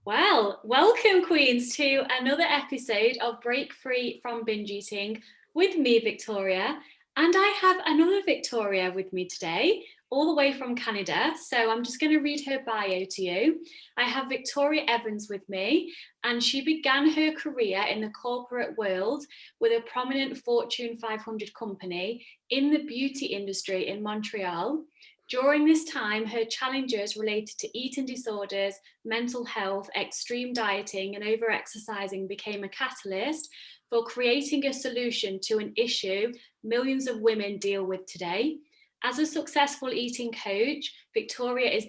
Well, welcome, Queens, to another episode of Break Free from Binge Eating with me, Victoria. And I have another Victoria with me today, all the way from Canada. So I'm just going to read her bio to you. I have Victoria Evans with me, and she began her career in the corporate world with a prominent Fortune 500 company in the beauty industry in Montreal. During this time, her challenges related to eating disorders, mental health, extreme dieting, and overexercising became a catalyst for creating a solution to an issue millions of women deal with today. As a successful eating coach, Victoria is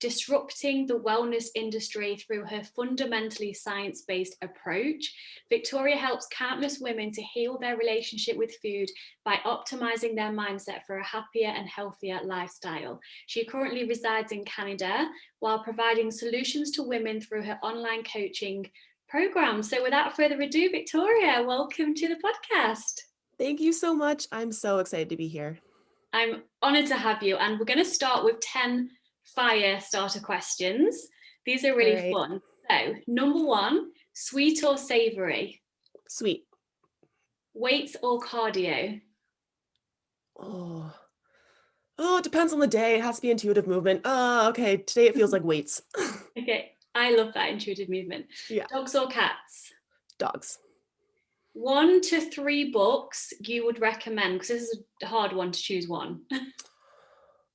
disrupting the wellness industry through her fundamentally science-based approach. Victoria helps countless women to heal their relationship with food by optimizing their mindset for a happier and healthier lifestyle. She currently resides in Canada while providing solutions to women through her online coaching program. So without further ado, Victoria, welcome to the podcast. Thank you so much. I'm so excited to be here. I'm honoured to have you, and we're going to start with 10 fire starter questions. These are All really right. fun. So, number one, sweet or savoury? Sweet. Weights or cardio? Oh. Oh, it depends on the day. It has to be intuitive movement. Okay. Today it feels like weights. Okay, I love that intuitive movement. Yeah. Dogs or cats? Dogs. 1 to 3 books you would recommend, because this is a hard one to choose one.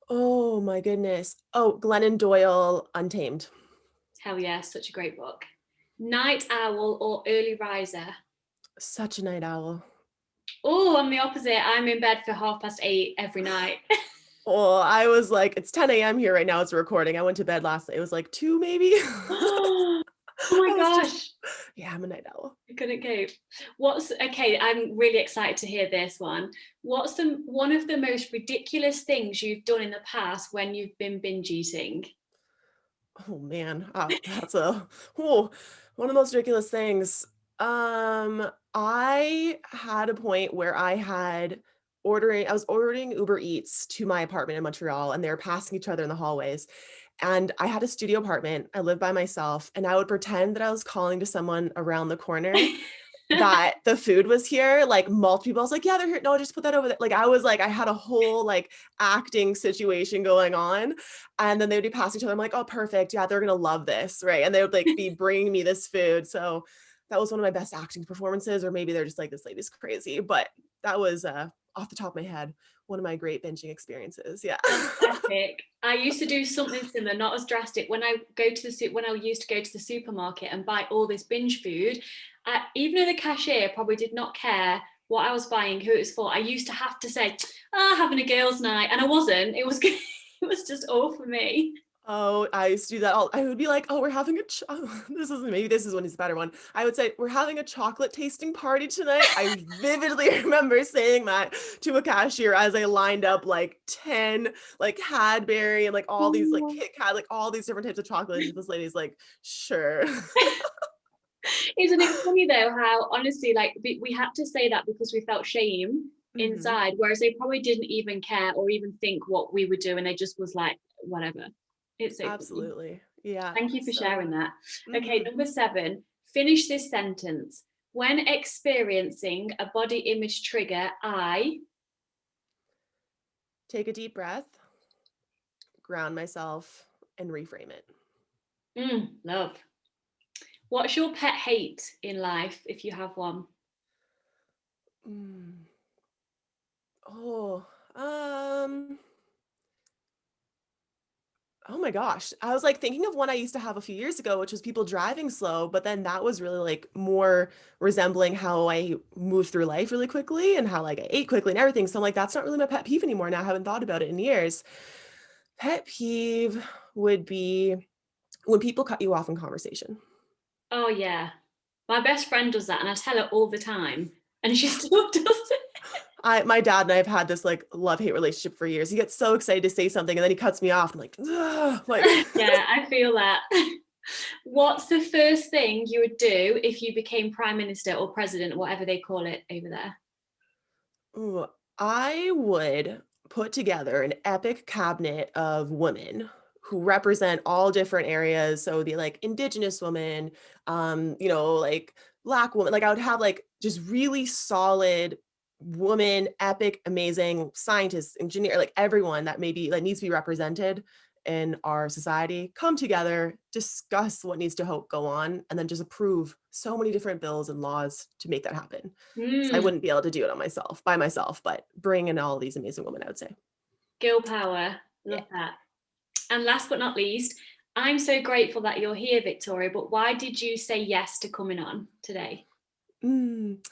Oh my goodness. Oh, Glennon Doyle, Untamed. Hell yeah, such a great book. Night owl or early riser? Such a night owl. Oh, I'm the opposite. I'm in bed for 8:30 every night. Oh, I was like, it's 10 a.m. here right now. It's recording. I went to bed last night. It was like 2 maybe. Oh my I was just, gosh. yeah, I'm a night owl. I couldn't cope. Okay, I'm really excited to hear this one. What's the one of the most ridiculous things you've done in the past when you've been binge eating? Oh man, that's one of the most ridiculous things. I had a point where I was ordering Uber Eats to my apartment in Montreal, and they were passing each other in the hallways. And I had a studio apartment. I lived by myself, and I would pretend that I was calling to someone around the corner that the food was here, like multiple people. I was like, yeah, they're here. No, just put that over there. Like I was like, I had a whole like acting situation going on. And then they would be passing each other. I'm like, oh, perfect. Yeah, they're gonna love this. Right. And they would like be bringing me this food. So that was one of my best acting performances, or maybe they're just like, this lady's crazy. But that was off the top of my head, one of my great binging experiences. Yeah. That's epic. I used to do something similar, not as drastic. When I used to go to the supermarket and buy all this binge food, even though the cashier probably did not care what I was buying, who it was for, I used to have to say, having a girls' night," and I wasn't. It was it was just all for me. Oh, I used to do that all I would be like, "Oh, we're having a this is when it's a better one." I would say, "We're having a chocolate tasting party tonight." I vividly remember saying that to a cashier as I lined up like 10 like Cadbury and like all these like Oh. Kit Kat, like all these different types of chocolate. And this lady's like, "Sure." Isn't it funny though how honestly, like we had to say that because we felt shame Mhm. inside, whereas they probably didn't even care or even think what we were doing. They just was like, whatever. It's so funny. Absolutely. Yeah. Thank you for So, sharing that. Okay, mhm. number 7. Finish this sentence. When experiencing a body image trigger, I Take a deep breath, ground myself, and reframe it. love. What's your pet hate in life if you have one? Mm. Oh, um Oh my gosh. I was like thinking of one I used to have a few years ago, which was people driving slow, but then that was really like more resembling how I move through life really quickly and how like I ate quickly and everything. So I'm like, that's not really my pet peeve anymore. Now I haven't thought about it in years. Pet peeve would be when people cut you off in conversation. Oh yeah. My best friend does that and I tell her all the time and she still does it. My dad and I have had this like love-hate relationship for years. He gets so excited to say something and then he cuts me off. I'm like, ugh, like Yeah, I feel that. What's the first thing you would do if you became prime minister or president, whatever they call it over there? Ooh, I would put together an epic cabinet of women who represent all different areas. So the like indigenous woman, like Black woman, like I would have like just really solid woman, epic, amazing scientists, engineer, like everyone that maybe like needs to be represented in our society come together, discuss what needs to hope go on, and then just approve so many different bills and laws to make that happen. So I Mm, wouldn't be able to do it by myself, but bring in all these amazing women, I would say. girl power. Yeah. Love that. And last but not least, I'm so grateful that you're here, Victoria, but why did you say yes to coming on today? Mm.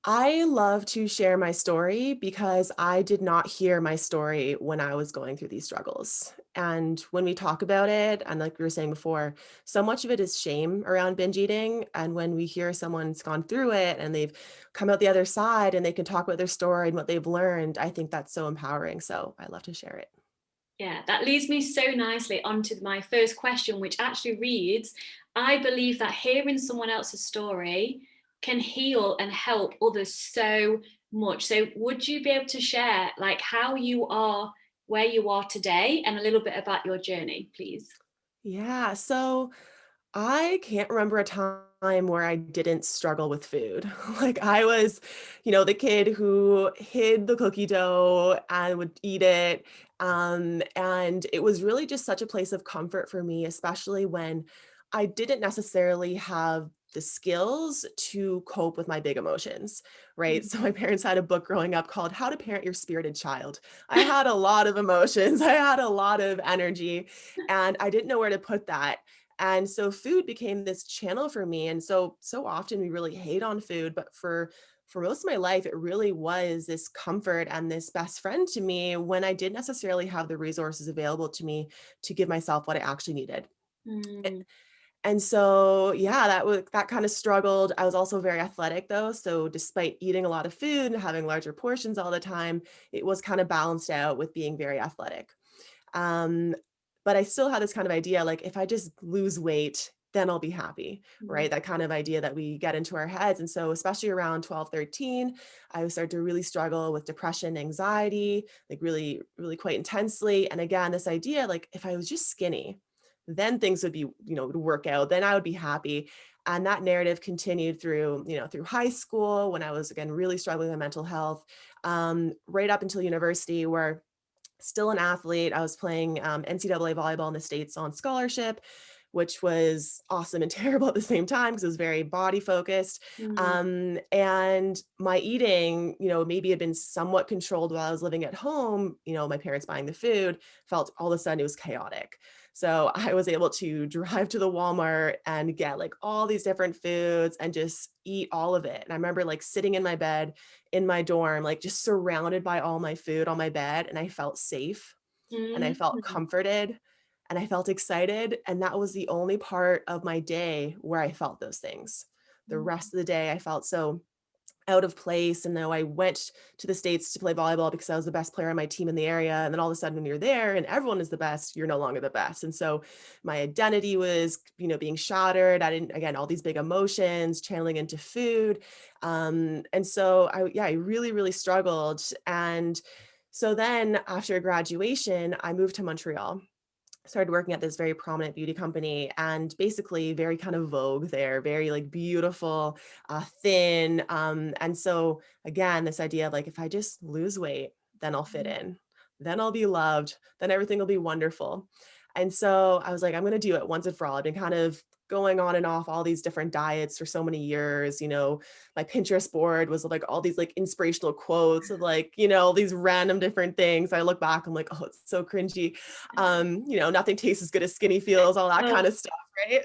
I love to share my story because I did not hear my story when I was going through these struggles. And when we talk about it, and like we were saying before, so much of it is shame around binge eating. And when we hear someone's gone through it and they've come out the other side and they can talk about their story and what they've learned, I think that's so empowering. So I love to share it. Yeah, that leads me so nicely onto my first question, which actually reads, I believe that hearing someone else's story can heal and help others so much. So would you be able to share like how you are where you are today and a little bit about your journey, please? Yeah. So I can't remember a time where I didn't struggle with food. Like I was, the kid who hid the cookie dough and would eat it. And it was really just such a place of comfort for me, especially when I didn't necessarily have the skills to cope with my big emotions, right? So my parents had a book growing up called How to Parent Your Spirited Child. I had a lot of emotions, I had a lot of energy, and I didn't know where to put that. And so food became this channel for me. And so often we really hate on food, but for most of my life, it really was this comfort and this best friend to me when I didn't necessarily have the resources available to me to give myself what I actually needed. Mm, And so, yeah, that kind of struggled. I was also very athletic though. So despite eating a lot of food and having larger portions all the time, it was kind of balanced out with being very athletic. Um, but I still had this kind of idea, like if I just lose weight, then I'll be happy, mm, right? That kind of idea that we get into our heads. And so, especially around 12, 13, I started to really struggle with depression, anxiety, like really, really quite intensely. And again, this idea, like if I was just skinny, then things would be, would work out, then I would be happy. And that narrative continued through high school when I was again really struggling with mental health, right up until university where still an athlete. I was playing NCAA volleyball in the States on scholarship, which was awesome and terrible at the same time because it was very body focused. mm, And my eating, maybe had been somewhat controlled while I was living at home, my parents buying the food, felt all of a sudden it was chaotic. So I was able to drive to the Walmart and get like all these different foods and just eat all of it. And I remember like sitting in my bed in my dorm, like just surrounded by all my food on my bed. And I felt safe and I felt mm, comforted and I felt excited. And that was the only part of my day where I felt those things. The mm. rest of the day, I felt so out of place. And though I went to the States to play volleyball because I was the best player on my team in the area. And then all of a sudden, when you're there and everyone is the best, you're no longer the best. And so my identity was, being shattered. I didn't, again, all these big emotions channeling into food. And so I really, really struggled. And so then after graduation, I moved to Montreal, started working at this very prominent beauty company and basically very kind of vogue there, very like beautiful, thin. And so again, this idea of like, if I just lose weight, then I'll fit in, then I'll be loved, then everything will be wonderful. And so I was like, I'm going to do it once and for all. I've been kind of going on and off all these different diets for so many years. My Pinterest board was like all these like inspirational quotes of like, these random different things. I look back, I'm like, oh, it's so cringy. Nothing tastes as good as skinny feels, all that Oh, kind of stuff, right?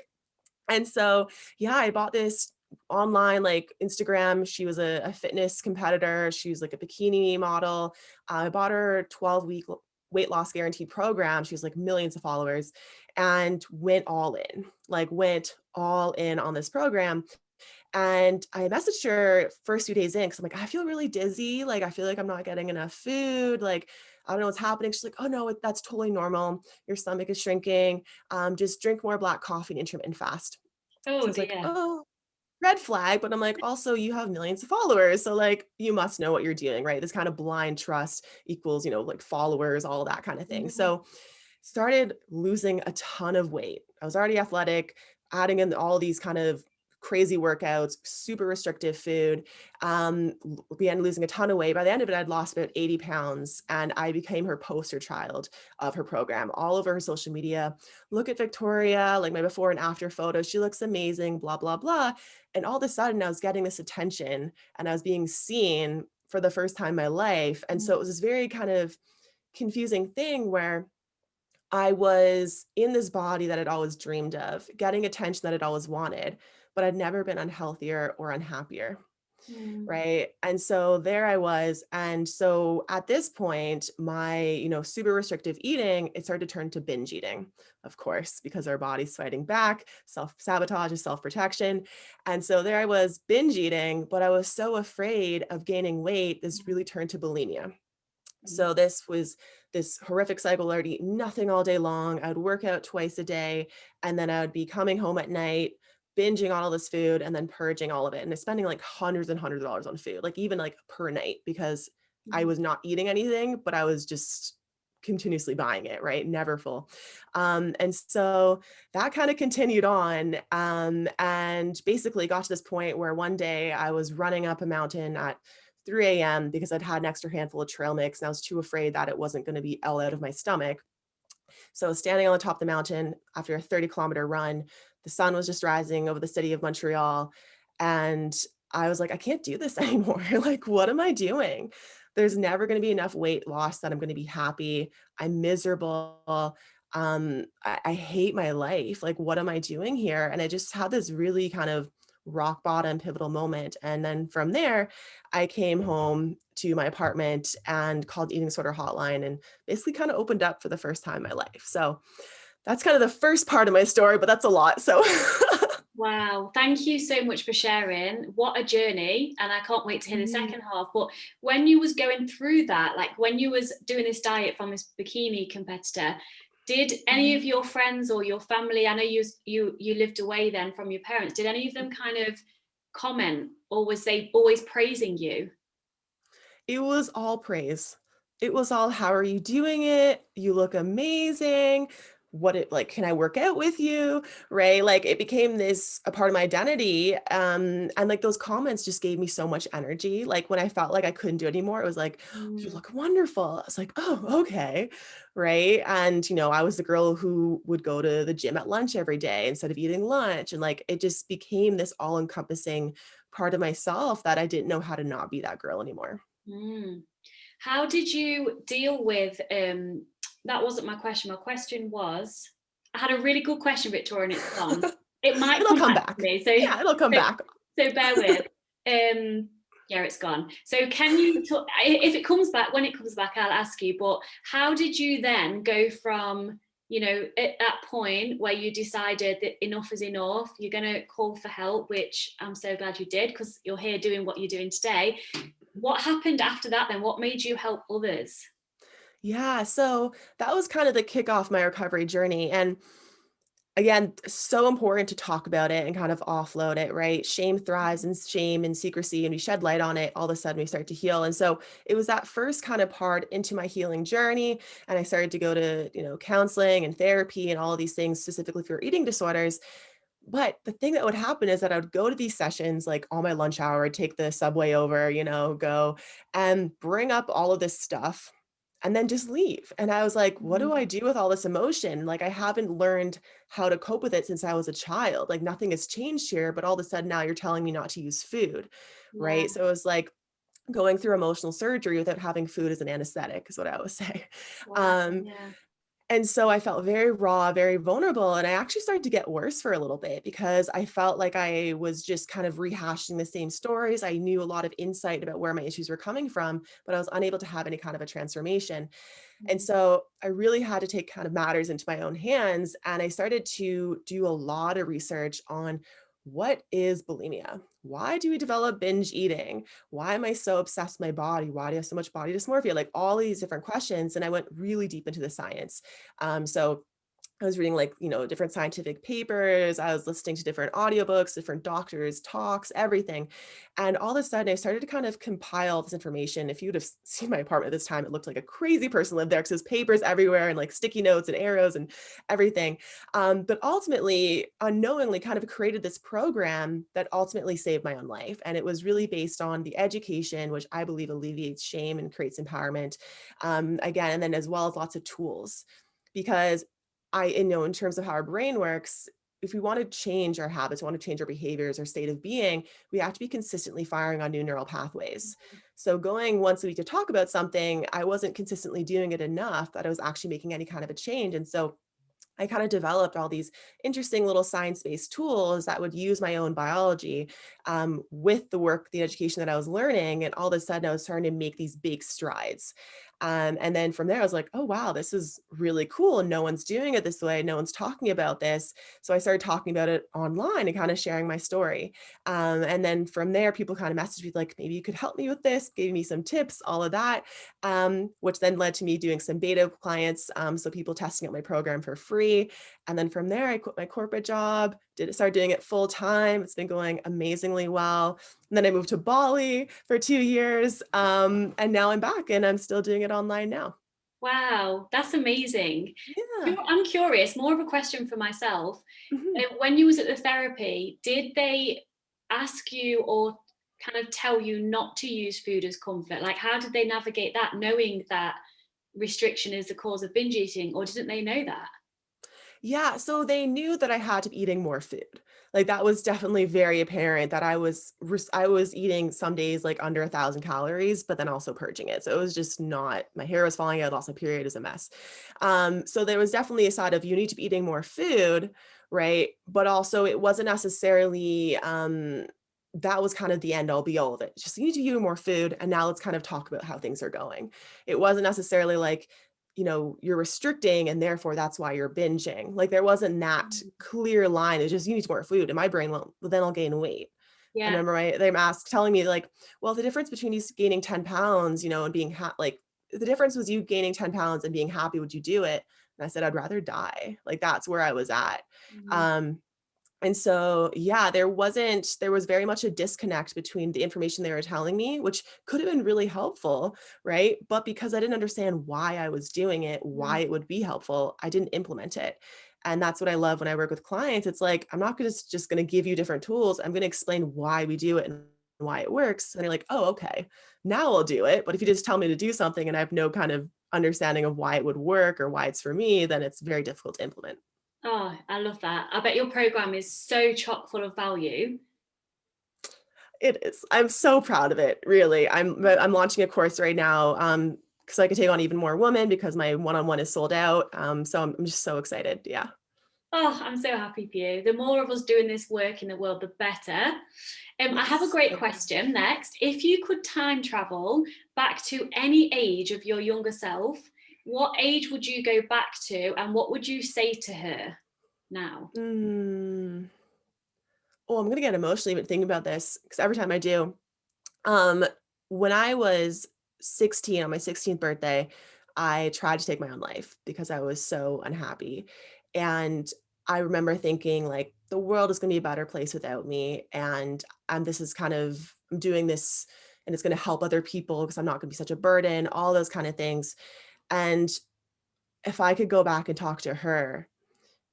And so, yeah, I bought this online like Instagram. She was a fitness competitor. She was like a bikini model. I bought her 12-week weight loss guaranteed program. She was like millions of followers and went all in on this program. And I messaged her first few days in because I'm like, I feel really dizzy. Like, I feel like I'm not getting enough food. Like, I don't know what's happening. She's like, oh no, that's totally normal. Your stomach is shrinking. Just drink more black coffee and intermittent fast. So I oh was like, dear. oh, red flag. But I'm like, also, you have millions of followers. So like, you must know what you're doing, right? This kind of blind trust equals, like followers, all that kind of thing. Mm, So started losing a ton of weight. I was already athletic, adding in all these kind of crazy workouts, super restrictive food, began losing a ton of weight. By the end of it, I'd lost about 80 pounds and I became her poster child of her program all over her social media. Look at Victoria, like my before and after photos. She looks amazing, blah, blah, blah. And all of a sudden I was getting this attention and I was being seen for the first time in my life. And so it was this very kind of confusing thing where I was in this body that I'd always dreamed of, getting attention that I'd always wanted, but I'd never been unhealthier or unhappier. Mm. Right. And so there I was. And so at this point, my, super restrictive eating, it started to turn to binge eating, of course, because our body's fighting back. Self-sabotage is self-protection. And so there I was binge eating, but I was so afraid of gaining weight, this really turned to bulimia. Mm. So this was this horrific cycle. I'd eat nothing all day long. I would work out twice a day, and then I would be coming home at night, binging on all this food, and then purging all of it, and spending like hundreds and hundreds of dollars on food, like even like per night, because I Mm. was not eating anything, but I was just continuously buying it, right? Never full. And so that kind of continued on, and basically got to this point where one day I was running up a mountain at 3 a.m. because I'd had an extra handful of trail mix and I was too afraid that it wasn't going to be L out of my stomach. So I was standing on the top of the mountain after a 30-kilometer run. The sun was just rising over the city of Montreal. And I was like, I can't do this anymore. Like, what am I doing? There's never going to be enough weight loss that I'm going to be happy. I'm miserable. I hate my life. Like, what am I doing here? And I just had this really kind of rock bottom pivotal moment. And then from there, I came home to my apartment and called the eating disorder hotline and basically kind of opened up for the first time in my life. So that's kind of the first part of my story, but that's a lot. So Wow, thank you so much for sharing. What a journey, and I can't wait to hear the Mhm. second half. But when you was going through that, like when you was doing this diet from this bikini competitor, did any of Mhm. your friends or your family, I know you lived away then from your parents, did any of them kind of comment, or was they always praising you? It was all praise. It was all, "How are you doing it? You look amazing. What it like, can I work out with you?" Right? Like it became this a part of my identity. And like those comments just gave me so much energy. Like when I felt like I couldn't do it anymore, it was like, "You Mm. look wonderful." I was like, "Oh, okay." Right. And I was the girl who would go to the gym at lunch every day instead of eating lunch. And like it just became this all-encompassing part of myself that I didn't know how to not be that girl anymore. Mm. How did you deal with that wasn't my question. My question was, I had a really good question, Victoria, and it's gone. It might It'll come come back to back. me. So Yeah, it'll come so, back. so bear with. Yeah, it's gone. So can you talk, if it comes back, when it comes back, I'll ask you, but how did you then go from, at that point where you decided that enough is enough, you're going to call for help, which I'm so glad you did because you're here doing what you're doing today. What happened after that then? What made you help others? Yeah, so that was kind of the kick off my recovery journey. And again, so important to talk about it and kind of offload it, right? Shame thrives in shame and secrecy, and we shed light on it, all of a sudden we start to heal. And so it was that first kind of part into my healing journey. And I started to go to, counseling and therapy and all of these things specifically for eating disorders. But the thing that would happen is that I would go to these sessions like on my lunch hour, I'd take the subway over, go and bring up all of this stuff and then just leave. And I was like, what do I Mm. do with all this emotion? Like, I haven't learned how to cope with it since I was a child. Like, nothing has changed here, but all of a sudden now you're telling me not to use food. Yeah. Right. So it was like going through emotional surgery without having food as an anesthetic, is what I always say. Wow. Um, Yeah. and so I felt very raw, very vulnerable. And I actually started to get worse for a little bit because I felt like I was just kind of rehashing the same stories. I knew a lot of insight about where my issues were coming from, but I was unable to have any kind of a transformation. And Mm. so I really had to take kind of matters into my own hands. And I started to do a lot of research on what is bulimia? Why do we develop binge eating? Why am I so obsessed with my body? Why do I have so much body dysmorphia? Like all these different questions. And I went really deep into the science. So I was reading like, different scientific papers. I was listening to different audiobooks, different doctors' talks, everything. And all of a sudden, I started to kind of compile this information. If you would have seen my apartment at this time, it looked like a crazy person lived there because there's papers everywhere and like sticky notes and arrows and everything. But ultimately, unknowingly, kind of created this program that ultimately saved my own life. And it was really based on the education, which I believe alleviates shame and creates empowerment. Again, and then as well as lots of tools because in terms of how our brain works, if we want to change our habits, want to change our behaviors, our state of being, we have to be consistently firing on new neural pathways. So going once a week to talk about something, I wasn't consistently doing it enough that I was actually making any kind of a change. And so I kind of developed all these interesting little science-based tools that would use my own biology with the work, the education that I was learning. And all of a sudden, I was starting to make these big strides. And then from there, I was like, oh, wow, this is really cool. No one's doing it this way. No one's talking about this. So I started talking about it online and kind of sharing my story. And then from there, people kind of messaged me like, maybe you could help me with this, gave me some tips, all of that, which then led to me doing some beta clients. So people testing out my program for free. And then from there, I quit my corporate job, started doing it full time. It's been going amazingly well. And then I moved to Bali for 2 years. And now I'm back and I'm still doing it online now. Wow, that's amazing. Yeah. I'm curious, more of a question for myself. Mhm. When you was at the therapy, did they ask you or kind of tell you not to use food as comfort? Like, how did they navigate that, knowing that restriction is the cause of binge eating, or didn't they know that? Yeah, so they knew that I had to be eating more food. Like that was definitely very apparent that I was eating some days like under 1,000 calories, but then also purging it. So it was just not. My hair was falling out. Also, period is a mess. So there was definitely a side of you need to be eating more food, right? But also it wasn't necessarily that was kind of the end all be all of it. Just you need to eat more food, and now let's kind of talk about how things are going. It wasn't necessarily like you're restricting and therefore that's why you're binging. Like there wasn't that Mm. clear line. It's just you need more food. And my brain won't, well, then I'll gain weight. I Yeah. remember them telling me like, well, the difference between you gaining 10 pounds, and being like the difference was you gaining 10 pounds and being happy. Would you do it? And I said, I'd rather die. Like that's where I was at. Mhm. Um, and so, yeah, there was very much a disconnect between the information they were telling me, which could have been really helpful, right? But because I didn't understand why I was doing it, why Mm. it would be helpful, I didn't implement it. And that's what I love when I work with clients. It's like, I'm not just going to give you different tools. I'm going to explain why we do it and why it works. And you're like, oh, okay, now I'll do it. But if you just tell me to do something and I have no kind of understanding of why it would work or why it's for me, then it's very difficult to implement. Oh, I love that. I bet your program is so chock full of value. It is. I'm so proud of it, really. I'm launching a course right now, because I can take on even more women because my one-on-one is sold out. So I'm just so excited. Yeah. Oh, I'm so happy for you. The more of us doing this work in the world, the better. I have a Yes. great Thank you. question next. If you could time travel back to any age of your younger self, what age would you go back to and what would you say to her now? Mm. Oh, I'm gonna get emotional even thinking about this because every time I do, um, when I was 16 on my 16th birthday, I tried to take my own life because I was so unhappy. And I remember thinking like the world is going to be a better place without me. And this is kind of I'm doing this and it's going to help other people because I'm not going to be such a burden, all those kind of things. And if I could go back and talk to her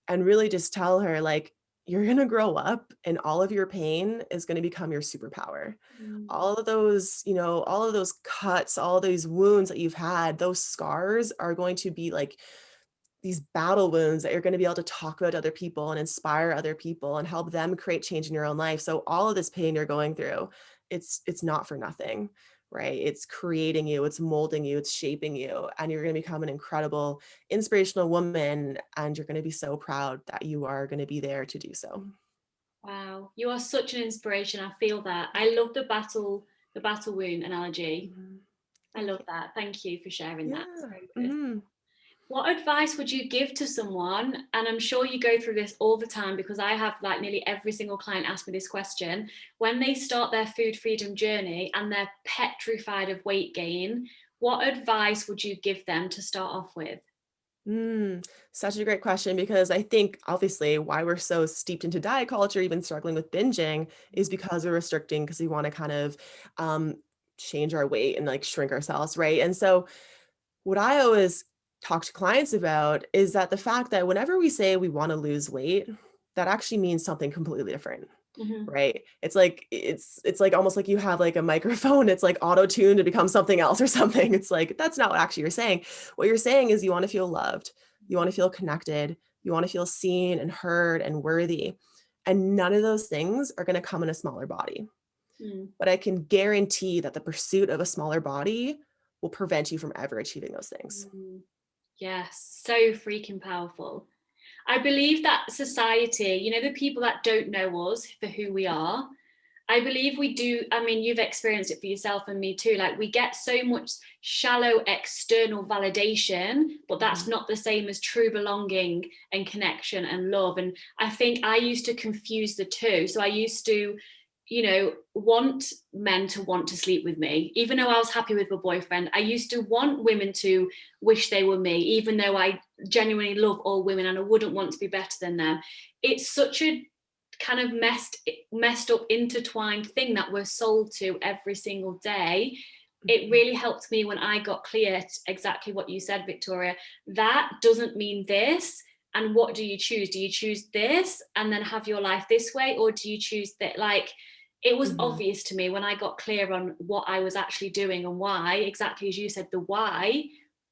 and really just tell her like you're going to grow up and all of your pain is going to become your superpower. Mm. All of those, all of those cuts, all these wounds that you've had, those scars are going to be like these battle wounds that you're going to be able to talk about to other people and inspire other people and help them create change in your own life. So all of this pain you're going through, it's not for nothing, right? It's creating you, it's molding you, it's shaping you, and you're going to become an incredible, inspirational woman. And you're going to be so proud that you are going to be there to do so. Wow, you are such an inspiration. I feel that. I love the battle wound analogy. Mhm. I Thank love you. that. Thank you for sharing that. Yeah. So good. Mhm. What advice would you give to someone? And I'm sure you go through this all the time because I have like nearly every single client ask me this question. When they start their food freedom journey and they're petrified of weight gain, what advice would you give them to start off with? Such a great question because I think obviously why we're so steeped into diet culture, even struggling with binging, is because we're restricting because we want to kind of um, change our weight and like shrink ourselves, right? And so what I always talk to clients about is that the fact that whenever we say we want to lose weight, that actually means something completely different. Hmm. Right? It's like almost like you have like a microphone, it's like auto-tuned to become something else or something. It's like that's not what actually you're saying. What you're saying is you want to feel loved, you want to feel connected, you want to feel seen and heard and worthy. And none of those things are going to come in a smaller body. Mm. But I can guarantee that the pursuit of a smaller body will prevent you from ever achieving those things. Mm. Yes, so freaking powerful. I believe that society, the people that don't know us for who we are, I believe we do. I mean, you've experienced it for yourself and me too. Like, we get so much shallow external validation, but that's Mhm. not the same as true belonging and connection and love. And I think I used to confuse the two. So I used to, want men to want to sleep with me. Even though I was happy with my boyfriend, I used to want women to wish they were me, even though I genuinely love all women and I wouldn't want to be better than them. It's such a kind of messed up intertwined thing that we're sold to every single day. It Mhm. really helped me when I got clear exactly what you said, Victoria. That doesn't mean this. And what do you choose? Do you choose this and then have your life this way, or do you choose that? Like, it was Mhm. obvious to me when I got clear on what I was actually doing and why. Exactly as you said, the why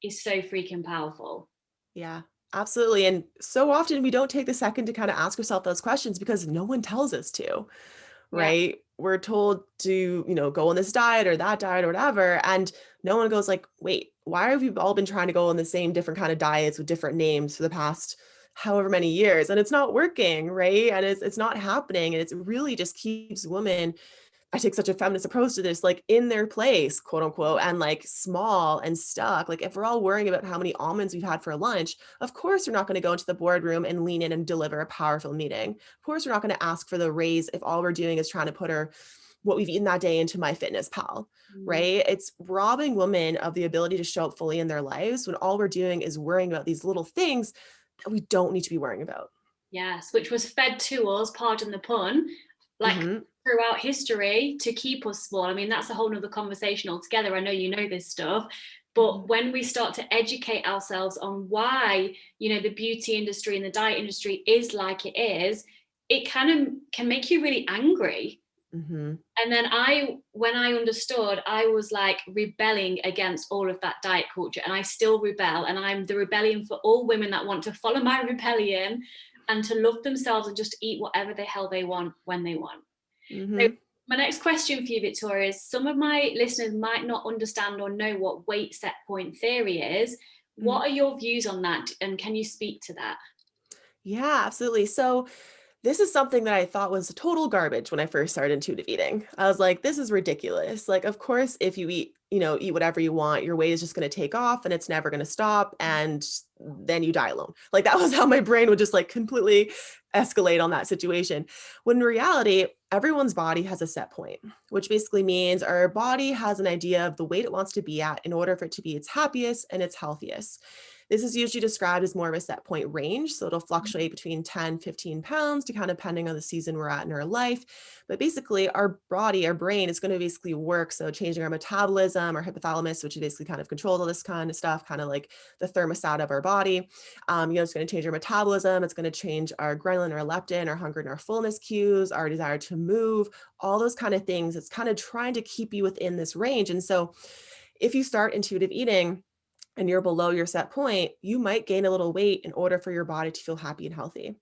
is so freaking powerful. Yeah, absolutely. And so often we don't take the second to kind of ask ourselves those questions because no one tells us to, Yeah. right? We're told to, go on this diet or that diet or whatever. And no one goes like, wait, why have you all been trying to go on the same different kind of diets with different names for the past however many years? And it's not working, right? And it's not happening. And it's really just keeps women, I take such a feminist approach to this, like in their place, quote unquote, and like small and stuck. Like if we're all worrying about how many almonds we've had for lunch, of course we're not going to go into the boardroom and lean in and deliver a powerful meeting. Of course we're not going to ask for the raise if all we're doing is trying to put our what we've eaten that day into my fitness pal, Mm. right? It's robbing women of the ability to show up fully in their lives when all we're doing is worrying about these little things that we don't need to be worrying about. Yes, which was fed to us, pardon the pun, like Hmm. throughout history to keep us small. I mean, that's a whole nother conversation altogether. I know you know this stuff. But Hmm. when we start to educate ourselves on why, the beauty industry and the diet industry is like it is, it kind of can make you really angry. Hmm. And then when I understood, I was like rebelling against all of that diet culture, and I still rebel. And I'm the rebellion for all women that want to follow my rebellion and to love themselves and just eat whatever the hell they want when they want. So, Hmm. my next question for you, Victoria, is some of my listeners might not understand or know what weight set point theory is. What are your views on that? And can you speak to that? Yeah, absolutely. So this is something that I thought was total garbage when I first started intuitive eating. I was like, this is ridiculous. Like, of course, if you eat, eat whatever you want, your weight is just going to take off and it's never going to stop. And then you die alone. Like, that was how my brain would just like completely escalate on that situation. When in reality, everyone's body has a set point, which basically means our body has an idea of the weight it wants to be at in order for it to be its happiest and its healthiest. This is usually described as more of a set point range. So it'll fluctuate between 10, 15 pounds, to kind of depending on the season we're at in our life. But basically, our body, our brain is going to basically work. So changing our metabolism, our hypothalamus, which basically kind of controls all this kind of stuff, kind of like the thermostat of our body. It's going to change our metabolism. It's going to change our ghrelin, our leptin, our hunger and our fullness cues, our desire to move, all those kind of things. It's kind of trying to keep you within this range. And so if you start intuitive eating, and you're below your set point, you might gain a little weight in order for your body to feel happy and healthy.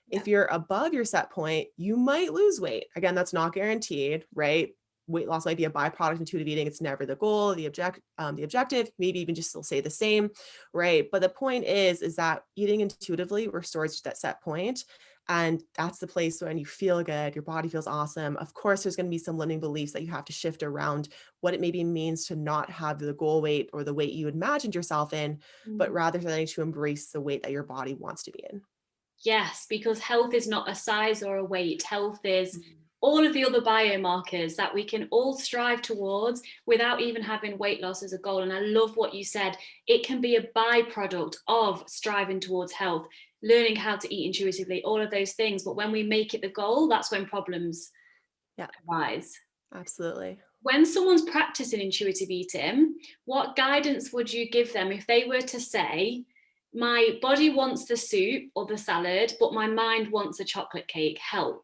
Yeah. If you're above your set point, you might lose weight. Again, that's not guaranteed, right? Weight loss might be a byproduct of intuitive eating. It's never the goal, the objective, maybe even just still stay the same, right? But the point is that eating intuitively restores that set point. And that's the place when you feel good, your body feels awesome. Of course, there's going to be some limiting beliefs that you have to shift around what it maybe means to not have the goal weight or the weight you imagined yourself in, but Mm. rather than to embrace the weight that your body wants to be in. Yes, because health is not a size or a weight. Health is Mm. all of the other biomarkers that we can all strive towards without even having weight loss as a goal. And I love what you said. It can be a byproduct of striving towards health, learning how to eat intuitively, all of those things. But when we make it the goal, that's when problems Yeah, arise. absolutely. When someone's practicing intuitive eating, what guidance would you give them if they were to say, my body wants the soup or the salad, but my mind wants a chocolate cake? Help.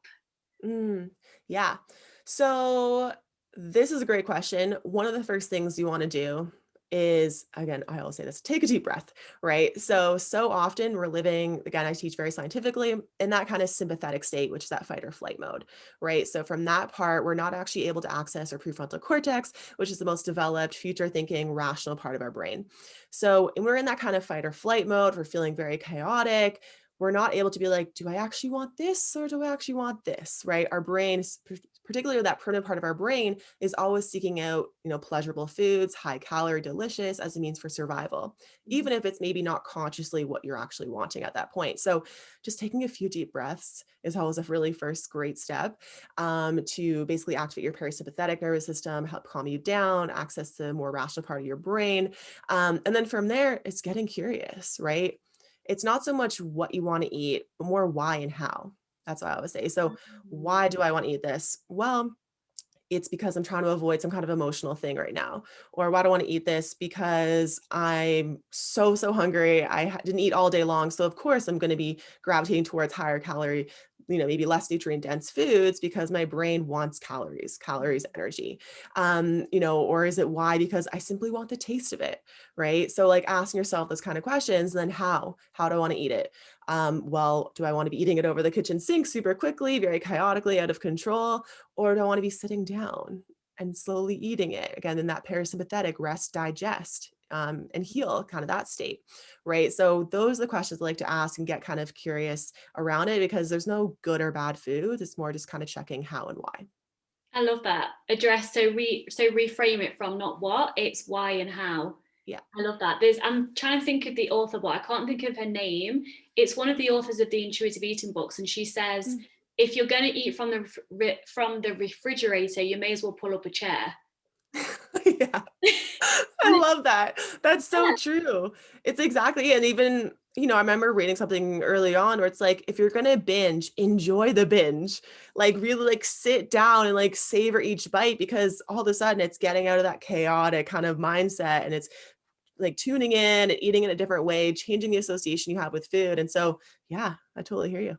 Mm, yeah. So this is a great question. One of the first things you want to do is, again, I always say this, take a deep breath, right? So often we're living, again, I teach very scientifically in that kind of sympathetic state, which is that fight or flight mode, right? So from that part, we're not actually able to access our prefrontal cortex, which is the most developed, future thinking, rational part of our brain. So when we're in that kind of fight or flight mode, we're feeling very chaotic. We're not able to be like, do I actually want this or do I actually want this, right? Our brain, particularly that primitive part of our brain, is always seeking out, pleasurable foods, high calorie, delicious as a means for survival, even if it's maybe not consciously what you're actually wanting at that point. So just taking a few deep breaths is always a really first great step to basically activate your parasympathetic nervous system, help calm you down, access the more rational part of your brain. And then from there, it's getting curious, right? It's not so much what you want to eat, but more why and how. That's what I always say. So, why do I want to eat this? Well, it's because I'm trying to avoid some kind of emotional thing right now. Or why do I want to eat this? Because I'm so hungry. I didn't eat all day long. So of course I'm going to be gravitating towards higher calorie, maybe less nutrient dense foods because my brain wants calories, energy. Or is it why? Because I simply want the taste of it. Right. So like asking yourself those kind of questions, and then how do I want to eat it? Well, do I want to be eating it over the kitchen sink super quickly, very chaotically, out of control? Or do I want to be sitting down and slowly eating it? Again, in that parasympathetic rest, digest, and heal kind of that state, right? So those are the questions I like to ask and get kind of curious around it because there's no good or bad food. It's more just kind of checking how and why. I love that. Address, so reframe it from not what, it's why and how. Yeah. I love that. I'm trying to think of the author, but I can't think of her name. It's one of the authors of the intuitive eating books, and she says, Mm. if you're going to eat from the refrigerator, you may as well pull up a chair. Yeah. I love that. That's so true. It's exactly. And even, I remember reading something early on where it's like, if you're going to binge, enjoy the binge, like really like sit down and like savor each bite because all of a sudden it's getting out of that chaotic kind of mindset and it's like tuning in and eating in a different way, changing the association you have with food. And so, yeah, I totally hear you.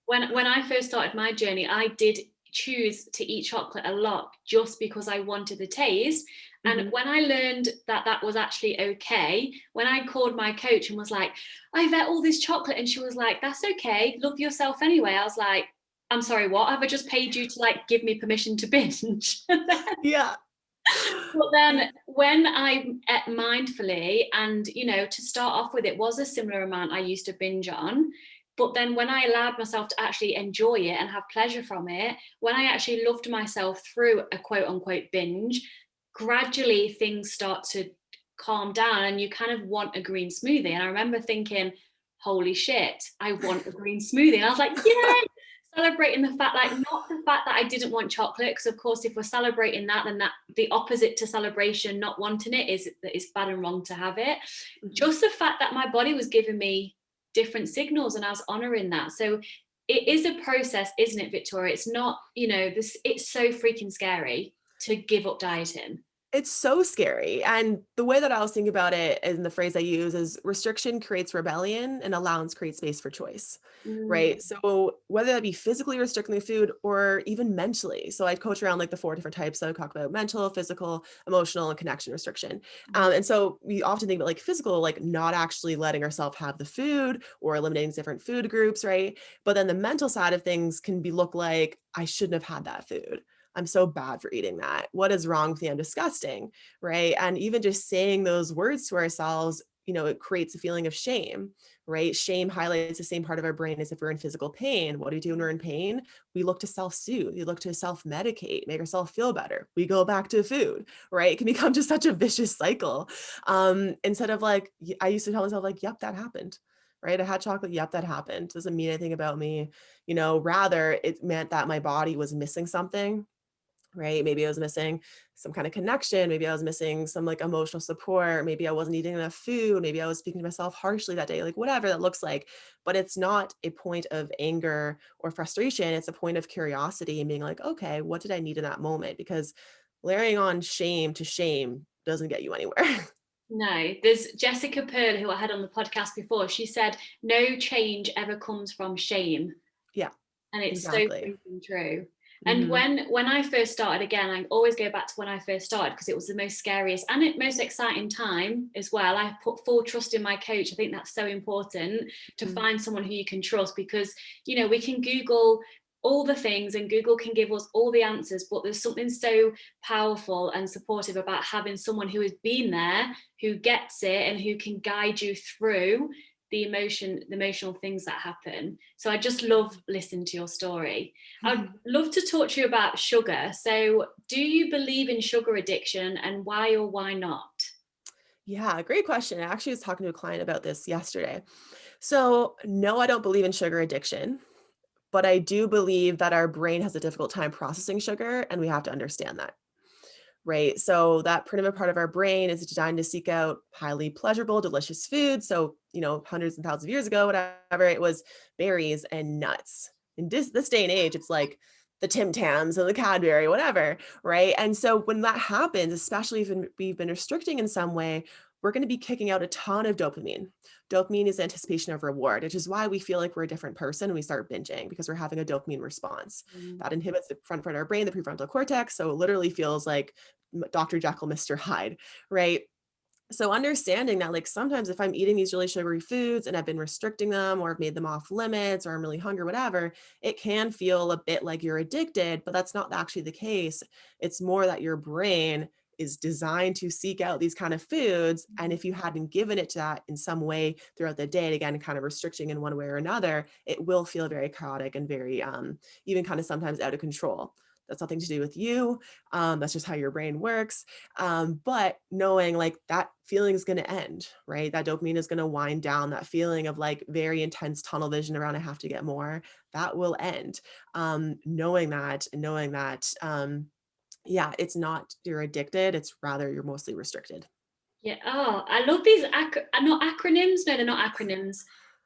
When I first started my journey, I did choose to eat chocolate a lot just because I wanted the taste. And Mhm. when I learned that that was actually okay, when I called my coach and was like, I've ate all this chocolate, and she was like, that's okay, love yourself anyway. I was like, I'm sorry, what? Have I just paid you to like give me permission to binge? Yeah. But then when I ate mindfully, and to start off with, it was a similar amount I used to binge on. But then when I allowed myself to actually enjoy it and have pleasure from it, when I actually loved myself through a quote unquote binge, gradually things start to calm down and you kind of want a green smoothie. And I remember thinking, holy shit, I want a green smoothie. And I was like, yeah, celebrating the fact, like not the fact that I didn't want chocolate, because of course if we're celebrating that, then that the opposite to celebration, not wanting it, is that it's bad and wrong to have it. Mhm. Just the fact that my body was giving me different signals and I was honoring that. So it is a process, isn't it, Victoria? It's not, this, it's so freaking scary to give up dieting. It's so scary. And the way that I was thinking about it and the phrase I use is restriction creates rebellion and allowance creates space for choice. Mm. Right. So whether that be physically restricting the food or even mentally. So I'd coach around like the four different types. So I talk about mental, physical, emotional, and connection restriction. And so we often think about like physical, like not actually letting ourselves have the food or eliminating different food groups. Right. But then the mental side of things can be look like I shouldn't have had that food. I'm so bad for eating that. What is wrong with me? I'm disgusting. Right. And even just saying those words to ourselves, it creates a feeling of shame, right? Shame highlights the same part of our brain as if we're in physical pain. What do we do when we're in pain? We look to self-soothe. We look to self-medicate, make ourselves feel better. We go back to food, right? It can become just such a vicious cycle. Instead of like, I used to tell myself like, yep, that happened. right? I had chocolate. Yep, that happened. Doesn't mean anything about me. Rather it meant that my body was missing something, right? Maybe I was missing some kind of connection. Maybe I was missing some like emotional support. Maybe I wasn't eating enough food. Maybe I was speaking to myself harshly that day, like whatever that looks like. But it's not a point of anger or frustration. It's a point of curiosity and being like, okay, what did I need in that moment? Because layering on shame to shame doesn't get you anywhere. No, there's Jessica Pearl, who I had on the podcast before. She said, no change ever comes from shame. Yeah, And it's so exactly. freaking true. And Hmm. when I first started, again, I always go back to when I first started because it was the most scariest and most exciting time as well. I put full trust in my coach. I think that's so important, to find someone who you can trust, because we can Google all the things and Google can give us all the answers, but there's something so powerful and supportive about having someone who has been there, who gets it, and who can guide you through the emotional things that happen. So I just love listening to your story. I'd love to talk to you about sugar. So do you believe in sugar addiction, and why or why not? Yeah, great question. I actually was talking to a client about this yesterday. So, no, I don't believe in sugar addiction, but I do believe that our brain has a difficult time processing sugar, and we have to understand that. Right. So that primitive part of our brain is designed to seek out highly pleasurable, delicious food. So, hundreds and thousands of years ago, whatever, it was berries and nuts. In this day and age, it's like the Tim Tams and the Cadbury, whatever. Right. And so when that happens, especially if we've been restricting in some way, we're going to be kicking out a ton of dopamine. Dopamine is anticipation of reward, which is why we feel like we're a different person when we start binging, because we're having a dopamine response Mm. that inhibits the front part of our brain, the prefrontal cortex. So it literally feels like Dr. Jekyll, Mr. Hyde, right? So understanding that, like, sometimes if I'm eating these really sugary foods and I've been restricting them or I've made them off limits or I'm really hungry, whatever, it can feel a bit like you're addicted, but that's not actually the case. It's more that your brain is designed to seek out these kind of foods. And if you hadn't given it to that in some way throughout the day, and again, kind of restricting in one way or another, it will feel very chaotic and very even kind of sometimes out of control. That's nothing to do with you. That's just how your brain works. But knowing like that feeling is going to end, right? That dopamine is going to wind down. That feeling of like very intense tunnel vision around I have to get more, that will end. Knowing that and knowing that, yeah, it's not you're addicted. It's rather you're mostly restricted. Yeah. Oh, I love these not acronyms. No, they're not acronyms.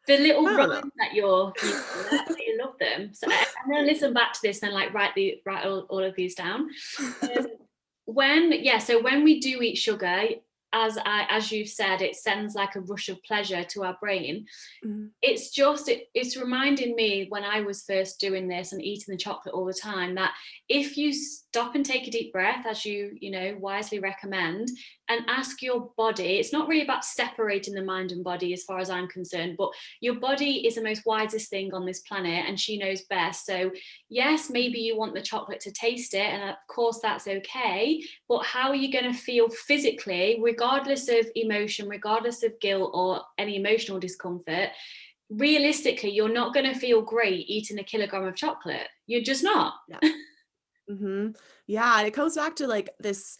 The little I don't know. rhymes that you're using. I absolutely love them. So I'm gonna listen back to this and like write all of these down. Um, so when we do eat sugar, as you've said, it sends like a rush of pleasure to our brain. Mhm. It's reminding me when I was first doing this and eating the chocolate all the time, that if you stop and take a deep breath, as you wisely recommend, and ask your body, it's not really about separating the mind and body as far as I'm concerned, but your body is the most wisest thing on this planet and she knows best. So yes, maybe you want the chocolate to taste it, and of course that's okay, but how are you going to feel physically, regardless of emotion, regardless of guilt or any emotional discomfort? Realistically, you're not going to feel great eating a kilogram of chocolate. You're just not. Yeah. Mhm. Yeah, and it comes back to like this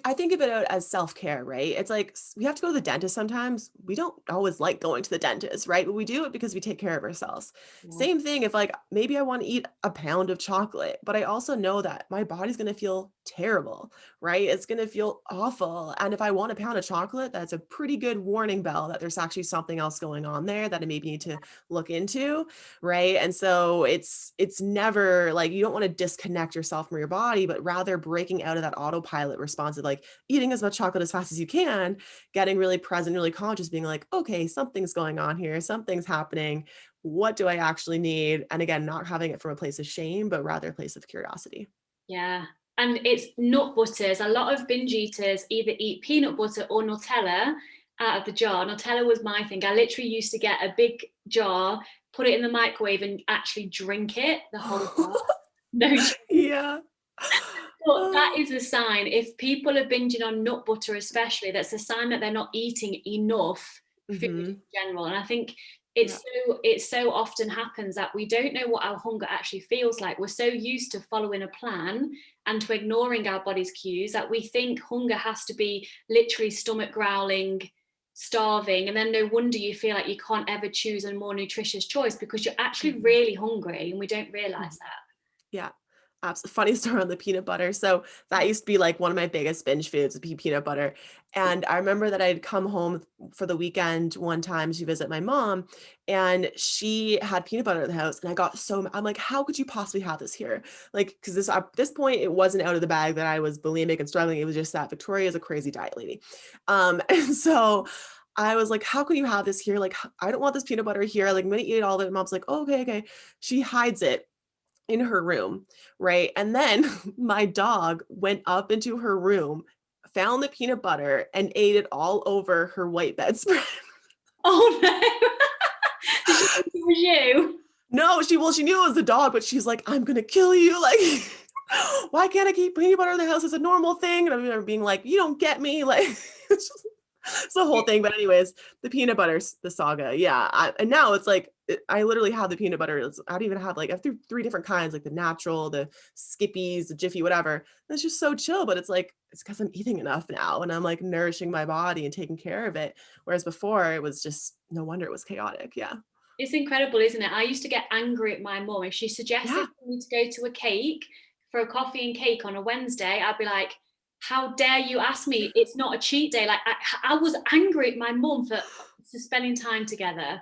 I think of it as self-care, right? It's like we have to go to the dentist sometimes. We don't always like going to the dentist, right? But we do it because we take care of ourselves. Yeah. Same thing if like maybe I want to eat a pound of chocolate, but I also know that my body's going to feel terrible, right? It's going to feel awful. And if I want a pound of chocolate, that's a pretty good warning bell that there's actually something else going on there that I maybe need to look into, right? And so it's never like you don't want to disconnect yourself from your body, but rather breaking out of that autopilot response of like eating as much chocolate as fast as you can, getting really present, really conscious, being like, okay, something's going on here, something's happening. What do I actually need? And again, not having it from a place of shame, but rather a place of curiosity. Yeah. And it's nut butters. A lot of binge eaters either eat peanut butter or Nutella out of the jar. Nutella was my thing. I literally used to get a big jar, put it in the microwave, and actually drink it, the whole jar. No. Yeah. But that Oh. is a sign. If people are binging on nut butter, especially, that's a sign that they're not eating enough food in Mhm. general. And I think Yeah. it so often happens that we don't know what our hunger actually feels like. We're so used to following a plan and to ignoring our body's cues that we think hunger has to be literally stomach growling, starving, and then no wonder you feel like you can't ever choose a more nutritious choice because you're actually really hungry and we don't realize that. Yeah. Funny story on the peanut butter. So that used to be like one of my biggest binge foods would be peanut butter. And I remember that I'd come home for the weekend one time to visit my mom, and she had peanut butter at the house. And I got I'm like, how could you possibly have this here? Like, because at this point, it wasn't out of the bag that I was bulimic and struggling. It was just that Victoria is a crazy diet lady. And so I was like, how can you have this here? Like, I don't want this peanut butter here. Like, I'm going to eat it all. And mom's like, oh, okay, okay. She hides it in her room, right? And then my dog went up into her room, found the peanut butter, and ate it all over her white bedspread. Oh no. Did she think it was you? No, she knew it was the dog, but she's like, I'm gonna kill you. Like, why can't I keep peanut butter in the house? It's a normal thing. And I remember being like, you don't get me. Like, it's the whole thing. But anyways, the peanut butter, the saga. Yeah. And now it's like, I literally have the peanut butter. I don't even have like, I have three different kinds, like the natural, the Skippies, the Jiffy, whatever. And it's just so chill, but it's like, it's because I'm eating enough now and I'm like nourishing my body and taking care of it. Whereas before it was just, no wonder it was chaotic. Yeah. It's incredible, isn't it? I used to get angry at my mum if she Yeah. suggested for me to go to a cake for a coffee and cake on a Wednesday. I'd be like, how dare you ask me? It's not a cheat day. Like I was angry at my mum for spending time together.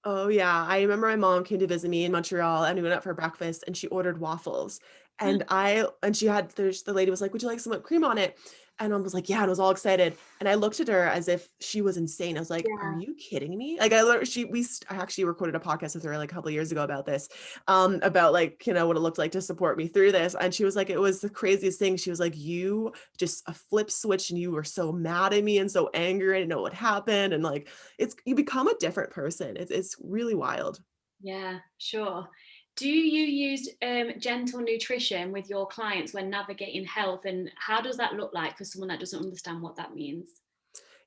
Oh, yeah. I remember my mom came to visit me in Montreal and we went out for breakfast and she ordered waffles. And she had, the lady was like, would you like some whipped cream on it? And I was like, yeah, and I was all excited. And I looked at her as if she was insane. I was like, are Yeah. you kidding me? Like I actually recorded a podcast with her like a couple of years ago about this, about like, what it looked like to support me through this. And she was like, it was the craziest thing. She was like, you just a flip switch and you were so mad at me and so angry. I didn't know what happened. And like, you become a different person. It's really wild. Yeah, sure. Do you use gentle nutrition with your clients when navigating health? And how does that look like for someone that doesn't understand what that means?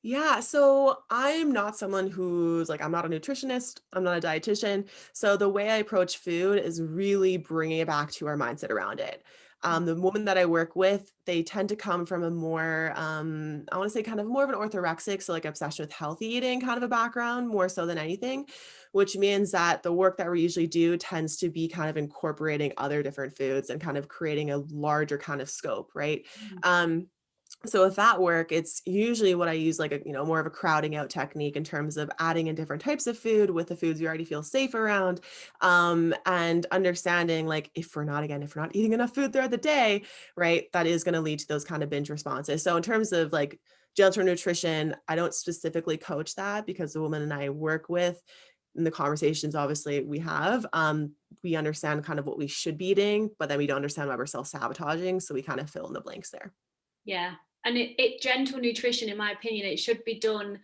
Yeah, so I'm not someone who's like, I'm not a nutritionist, I'm not a dietitian. So the way I approach food is really bringing it back to our mindset around it. The woman that I work with, they tend to come from a more, I want to say kind of more of an orthorexic, so like obsession with healthy eating kind of a background, more so than anything, which means that the work that we usually do tends to be kind of incorporating other different foods and kind of creating a larger kind of scope, right? Mm. So with that work, it's usually what I use like a, more of a crowding out technique in terms of adding in different types of food with the foods you already feel safe around. And understanding like if we're not eating enough food throughout the day, right, that is going to lead to those kind of binge responses. So in terms of like gentle nutrition, I don't specifically coach that because the woman and I work with in the conversations obviously we have, we understand kind of what we should be eating, but then we don't understand why we're self-sabotaging. So we kind of fill in the blanks there. Yeah. And it gentle nutrition, in my opinion, it should be done.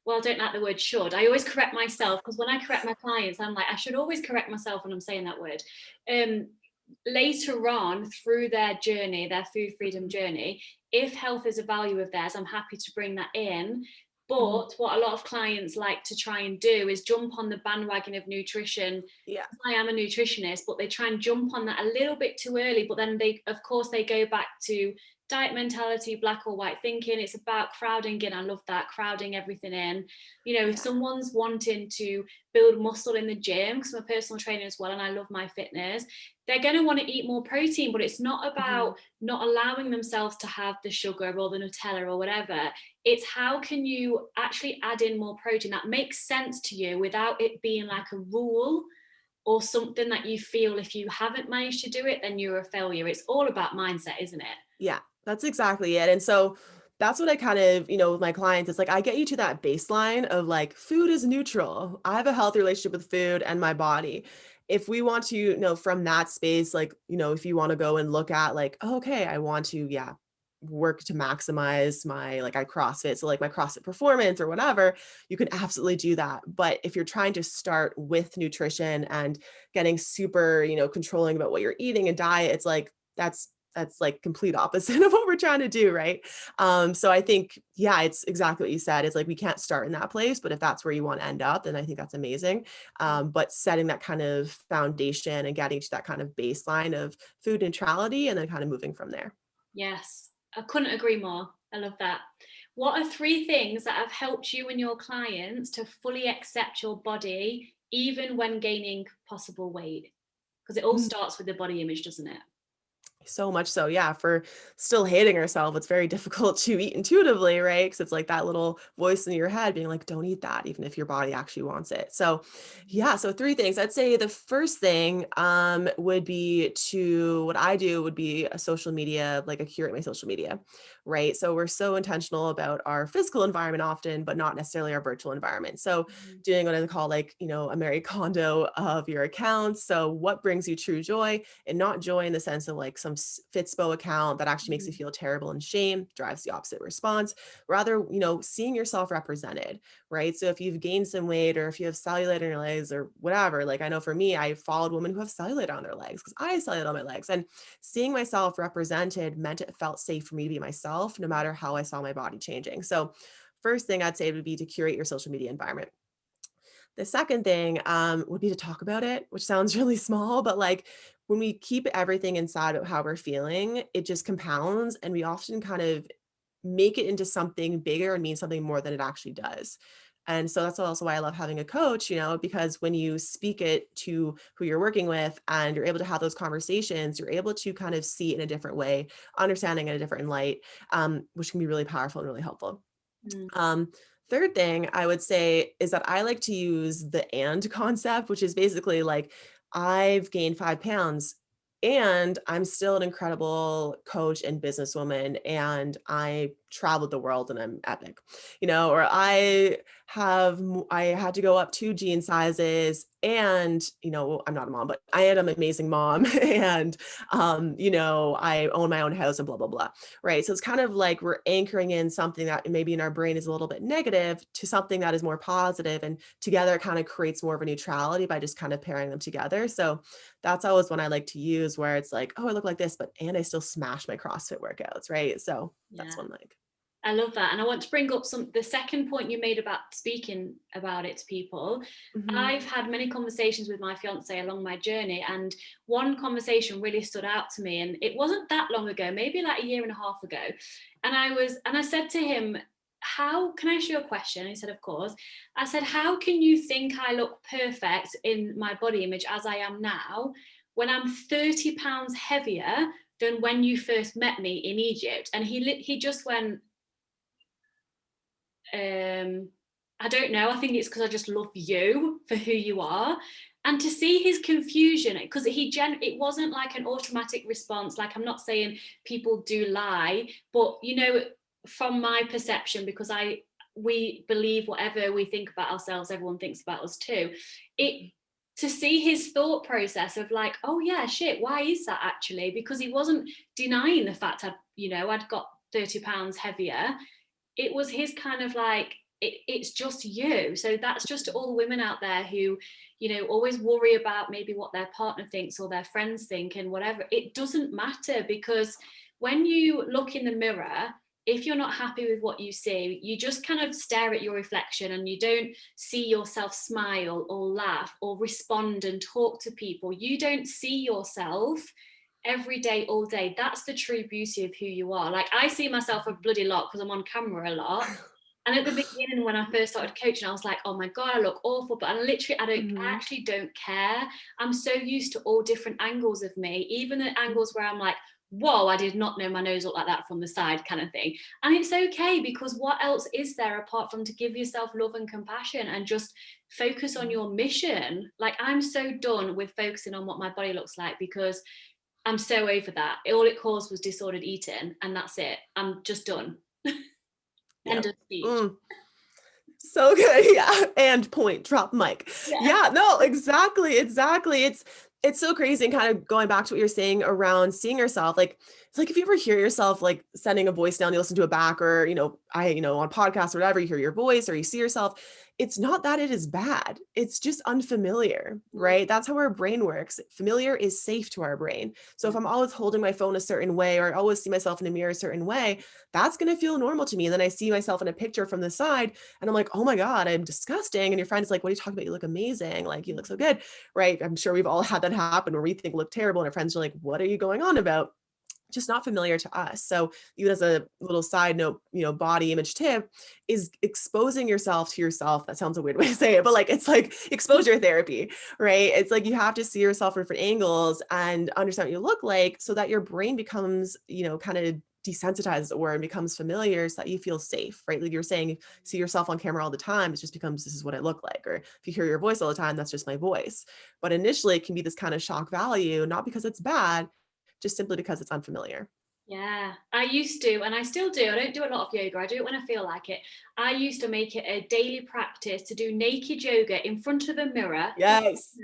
Well, I don't like the word should. I always correct myself because when I correct my clients, I'm like, I should always correct myself when I'm saying that word. Um, Later on through their journey, their food freedom Mhm. journey, if health is a value of theirs, I'm happy to bring that in. Mhm. But what a lot of clients like to try and do is jump on the bandwagon of nutrition. Yeah. I am a nutritionist, but they try and jump on that a little bit too early. But then of course, they go back to diet mentality, black or white thinking. It's about crowding in. I love that, crowding everything in. If Yeah. someone's wanting to build muscle in the gym, because I'm a personal trainer as well and I love my fitness, they're going to want to eat more protein, but it's not Mhm. about not allowing themselves to have the sugar or the Nutella or whatever. It's how can you actually add in more protein that makes sense to you without it being like a rule or something that you feel if you haven't managed to do it, then you're a failure. It's all about mindset, isn't it? Yeah, that's exactly it. And so that's what I kind of, with my clients, it's like I get you to that baseline of like food is neutral. I have a healthy relationship with food and my body. If we want to, from that space, like, if you want to go and look at like, oh, okay, I want to, yeah, work to maximize my like I CrossFit, so like my CrossFit performance or whatever, you can absolutely do that. But if you're trying to start with nutrition and getting super, controlling about what you're eating and diet, it's like that's like complete opposite of what we're trying to do, right? So I think, yeah, it's exactly what you said. It's like we can't start in that place, but if that's where you want to end up, then I think that's amazing. But setting that kind of foundation and getting to that kind of baseline of food neutrality and then kind of moving from there. Yes, I couldn't agree more. I love that. What are 3 things that have helped you and your clients to fully accept your body, even when gaining possible weight? Because it all starts with the body image, doesn't it? So much so, yeah, for still hating ourselves, it's very difficult to eat intuitively, right? Because it's like that little voice in your head being like, don't eat that, even if your body actually wants it. So, yeah, so 3 things. I'd say the first thing would be to what I do would be a social media, like a curate my social media, right? So we're so intentional about our physical environment often, but not necessarily our virtual environment. So Mhm. doing what I call like, a Mary Kondo of your accounts. So what brings you true joy? And not joy in the sense of like some Fitspo account that actually makes you Mhm. feel terrible and shame, drives the opposite response. Rather, seeing yourself represented, right? So if you've gained some weight or if you have cellulite on your legs or whatever, like I know for me, I followed women who have cellulite on their legs because I have cellulite on my legs. And seeing myself represented meant it felt safe for me to be myself, no matter how I saw my body changing. So first thing I'd say would be to curate your social media environment. The second thing would be to talk about it, which sounds really small, but like when we keep everything inside of how we're feeling, it just compounds and we often kind of make it into something bigger and mean something more than it actually does. And so that's also why I love having a coach, because when you speak it to who you're working with and you're able to have those conversations, you're able to kind of see it in a different way, understanding it in a different light, which can be really powerful and really helpful. Mm. Um, Third thing I would say is that I like to use the and concept, which is basically like I've gained 5 pounds and I'm still an incredible coach and businesswoman and I traveled the world and I'm epic, or I had to go up 2 jean sizes and, I'm not a mom, but I am an amazing mom and, I own my own house and blah, blah, blah. Right. So it's kind of like we're anchoring in something that maybe in our brain is a little bit negative to something that is more positive, and together it kind of creates more of a neutrality by just kind of pairing them together. So that's always one I like to use where it's like, oh, I look like this, and I still smash my CrossFit workouts. Right. So that's Yeah. one like. I love that. And I want to bring up the second point you made about speaking about it to people. Mhm. I've had many conversations with my fiance along my journey, and one conversation really stood out to me. And it wasn't that long ago, maybe like a year and a half ago. And I said to him, how can I ask you a question? And he said, of course. I said, how can you think I look perfect in my body image as I am now when I'm 30 pounds heavier than when you first met me in Egypt? And he just went, I don't know. I think it's because I just love you for who you are. And to see his confusion, because it wasn't like an automatic response. Like, I'm not saying people do lie, but from my perception, because we believe whatever we think about ourselves, everyone thinks about us too. It To see his thought process of like, oh yeah, shit, why is that actually? Because he wasn't denying the fact I'd got 30 pounds heavier. It was his kind of like, it's just you. So that's just to all the women out there who always worry about maybe what their partner thinks or their friends think and whatever. It doesn't matter, because when you look in the mirror, if you're not happy with what you see, you just kind of stare at your reflection and you don't see yourself smile or laugh or respond and talk to people. You don't see yourself every day, all day. That's the true beauty of who you are. Like, I see myself a bloody lot because I'm on camera a lot. And at the beginning, when I first started coaching, I was like, oh my God, I look awful. But I Mhm. actually don't care. I'm so used to all different angles of me, even the angles where I'm like, whoa, I did not know my nose looked like that from the side, kind of thing. And it's okay, because what else is there apart from to give yourself love and compassion and just focus on your mission? Like, I'm so done with focusing on what my body looks like, because I'm so over that. All it caused was disordered eating, and that's it. I'm just done. End Yep. of speech. Mm. So good. Yeah. And point, drop mic. Yeah. Yeah, no, exactly. Exactly. It's so crazy, and kind of going back to what you're saying around seeing yourself. Like, it's like if you ever hear yourself like sending a voice down, you listen to it back, or on podcasts or whatever, you hear your voice or you see yourself. It's not that it is bad. It's just unfamiliar, right? That's how our brain works. Familiar is safe to our brain. So if I'm always holding my phone a certain way, or I always see myself in the mirror a certain way, that's going to feel normal to me. And then I see myself in a picture from the side and I'm like, oh my God, I'm disgusting. And your friend's like, what are you talking about? You look amazing. Like, you look so good. Right. I'm sure we've all had that happen where we think we look terrible. And our friends are like, what are you going on about? just not familiar to us. So even as a little side note, body image tip is exposing yourself to yourself. That sounds a weird way to say it, but like, it's like exposure therapy, right? It's like you have to see yourself from different angles and understand what you look like so that your brain becomes, kind of desensitized or and becomes familiar so that you feel safe, right? Like you're saying, see yourself on camera all the time, it just becomes, this is what I look like. Or if you hear your voice all the time, that's just my voice. But initially it can be this kind of shock value, not because it's bad, just simply because it's unfamiliar. Yeah, I used to, and I still do. I don't do a lot of yoga. I do it when I feel like it. I used to make it a daily practice to do naked yoga in front of a mirror, Yes.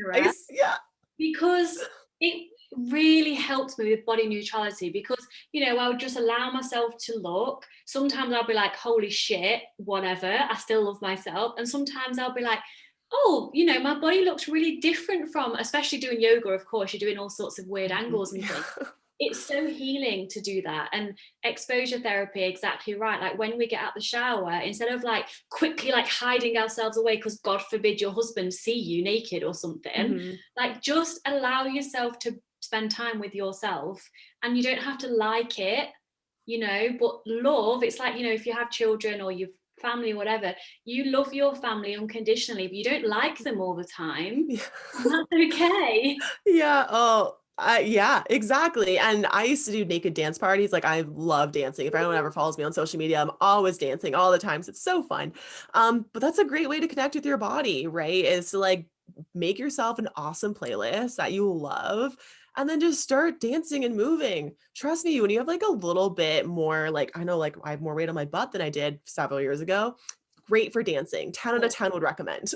Yeah. because it really helped me with body neutrality. Because, I would just allow myself to look. Sometimes I'll be like, holy shit, whatever. I still love myself. And sometimes I'll be like, oh, my body looks really different from, especially doing yoga, of course, you're doing all sorts of weird angles and things. Yeah. It's so healing to do that. And exposure therapy, exactly right. Like when we get out the shower, instead of like quickly like hiding ourselves away because God forbid your husband see you naked or something, Mhm. like just allow yourself to spend time with yourself. And you don't have to like it, but love, it's like, if you have children or you've family or whatever, you love your family unconditionally, but you don't like them all the time, Yeah. and that's okay. Yeah. Oh, yeah, exactly. And I used to do naked dance parties. Like I love dancing. If anyone ever follows me on social media, I'm always dancing all the time. So it's so fun. But that's a great way to connect with your body, right? Is to like make yourself an awesome playlist that you love and then just start dancing and moving. Trust me, when you have like a little bit more, like I know like I have more weight on my butt than I did several years ago. Great for dancing. 10 out of 10 would recommend.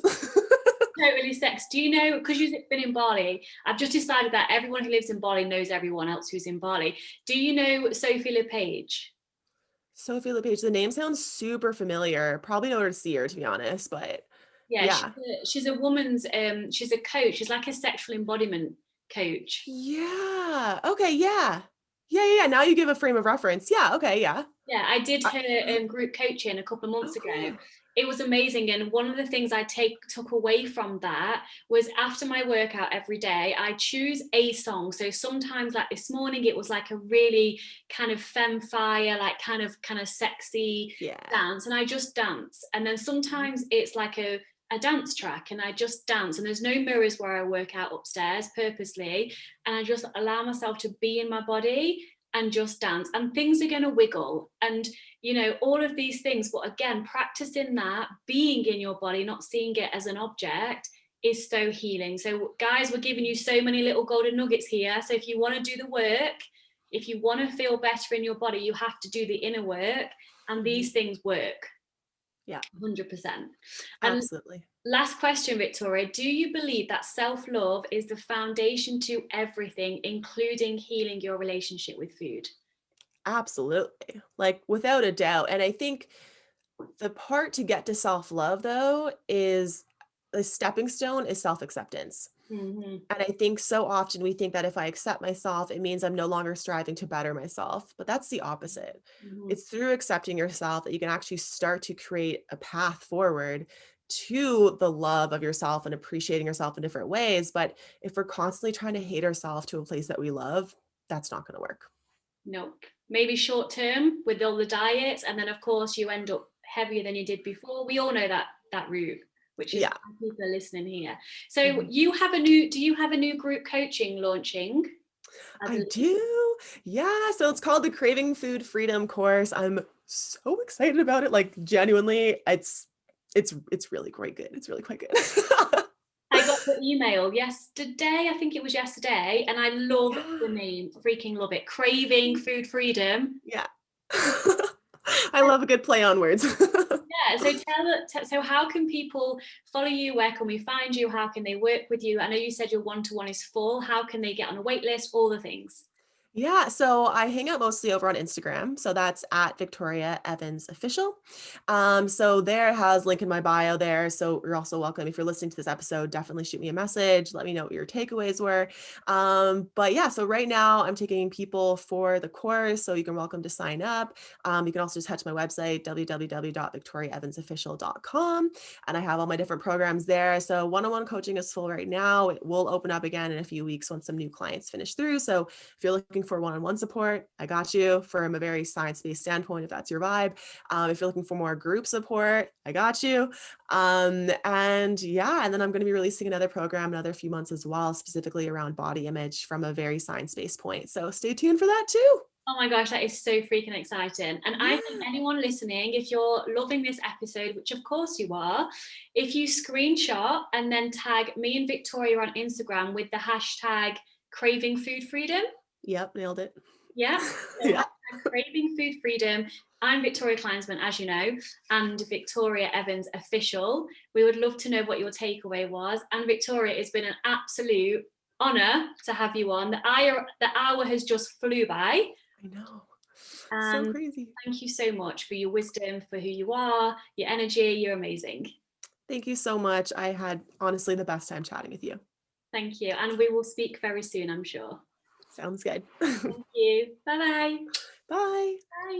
Totally sex. Do you know, because you've been in Bali, I've just decided that everyone who lives in Bali knows everyone else who's in Bali. Do you know Sophie LePage? Sophie LePage, the name sounds super familiar. Probably know where to see her, to be honest, but Yeah, yeah. she's a woman's, she's a coach. She's like a sexual embodiment coach. Yeah. Okay. Yeah. Yeah. Now you give a frame of reference. Yeah. Okay. Yeah. Yeah, I did I- her group coaching a couple of oh, months ago. cool. It was amazing. And one of the things I took away from that was after my workout every day, I choose a song. So sometimes like this morning, it was like a really kind of femme fire, like kind of sexy Yeah. dance. And I just dance. And then Mhm. sometimes it's like a dance track and I just dance. And there's no mirrors where I work out upstairs purposely. And I just allow myself to be in my body and just dance, and things are going to wiggle, and all of these things. But again, practicing that, being in your body, not seeing it as an object, is so healing. So guys, we're giving you so many little golden nuggets here. So if you want to do the work, if you want to feel better in your body, you have to do the inner work, and Mhm. these things work. Yeah. 100%. And Absolutely. last question, Victoria, do you believe that self-love is the foundation to everything, including healing your relationship with food? Absolutely. Like without a doubt. And I think the part to get to self love, though, is the stepping stone is self acceptance. Mm-hmm. And I think so often we think that if I accept myself, it means I'm no longer striving to better myself. But that's the opposite. Mm-hmm. It's through accepting yourself that you can actually start to create a path forward to the love of yourself and appreciating yourself in different ways. But if we're constantly trying to hate ourselves to a place that we love, that's not going to work. Nope. Maybe short term with all the diets, and then of course you end up heavier than you did before. We all know that route, which is Yeah. why people are listening here. So Mhm. do you have a new group coaching launching? I I believe. do. Yeah. So it's called the Craving Food Freedom course. I'm so excited about it. Like genuinely, it's really quite good. It's really quite good. I got the email yesterday, I think it was yesterday, and I love the Yeah. name, freaking love it. Craving Food Freedom. Yeah. I love a good play on words. Yeah, so so how can people follow you? Where can we find you? How can they work with you? I know you said your one-to-one is full. How can they get on a wait list? All the things. Yeah, so I hang out mostly over on Instagram. So that's at Victoria Evans Official. So there has link in my bio there. So you're also welcome. If you're listening to this episode, definitely shoot me a message. Let me know what your takeaways were. But yeah, so right now I'm taking people for the course. So you can welcome to sign up. You can also just head to my website, www.victoriaevansofficial.com. And I have all my different programs there. So one-on-one coaching is full right now. It will open up again in a few weeks once some new clients finish through. So if you're looking looking for one-on-one support, I got you from a very science-based standpoint, if that's your vibe. If you're looking for more group support, I got you. And yeah, and then I'm going to be releasing another program another few months as well, specifically around body image from a very science-based point. So stay tuned for that too. Oh my gosh, that is so freaking exciting. And I think Yeah. anyone listening, if you're loving this episode, which of course you are, if you screenshot and then tag me and Victoria on Instagram with the hashtag craving food freedom. Yep, nailed it. Yeah. So Yeah. hashtag craving food freedom. I'm Victoria Kleinsman, as you know, and Victoria Evans official. We would love to know what your takeaway was. And Victoria, it's been an absolute honor to have you on. The hour has just flew by. I know. So And crazy. thank you so much for your wisdom, for who you are, your energy. You're amazing. Thank you so much. I had honestly the best time chatting with you. Thank you. And we will speak very soon, I'm sure. Sounds good. Thank you. Bye-bye. Bye. Bye.